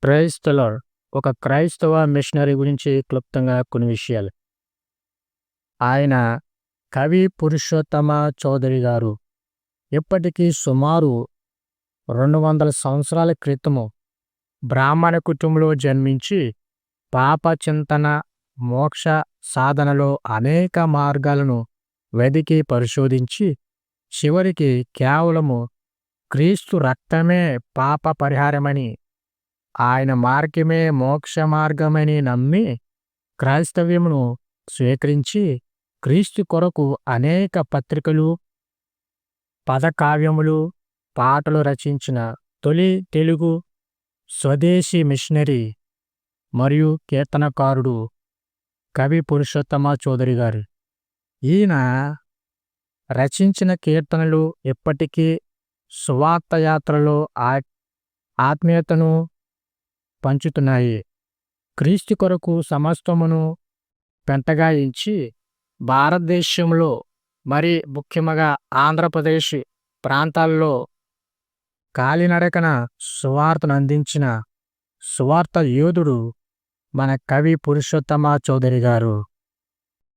Praise the lord. ఒక క్రైస్తవ machinery గురించి క్లుప్తంగా కొన్ని విషయాలు. ఆయన కవి పురుషోత్తమ చౌదరి గారు ఇప్పటికి సుమారు 200 సంవత్సరాల క్రితము బ్రాహ్మణ కుటుంబంలో జన్మించి పాప చింతన, మోక్ష సాధనలో అనేక మార్గాలను వెదికి పరిశోధించి చివరికి కేవలము క్రీస్తు రక్తమే పాప పరిహారమని, ఆయన మార్గమే మోక్ష మార్గమని నమ్మి క్రైస్తవ్యమును స్వీకరించి క్రీస్తు కొరకు అనేక పత్రికలు, పదకావ్యములు, పాటలు రచించిన తొలి తెలుగు స్వదేశీ మిషనరీ మరియు కీర్తనకారుడు కవి పురుషోత్తమ చౌదరి గారు. ఈయన రచించిన కీర్తనలు ఇప్పటికీ సువార్త యాత్రలో ఆత్మీయతను పంచుతున్నాయి. క్రీస్తు కొరకు సమస్తమును పెంటగా ఎంచి భారతదేశంలో మరి ముఖ్యంగా ఆంధ్రప్రదేశ్ ప్రాంతాల్లో కాలినడకన సువార్తను అందించిన సువార్త యోధుడు మన కవి పురుషోత్తమ చౌదరి గారు.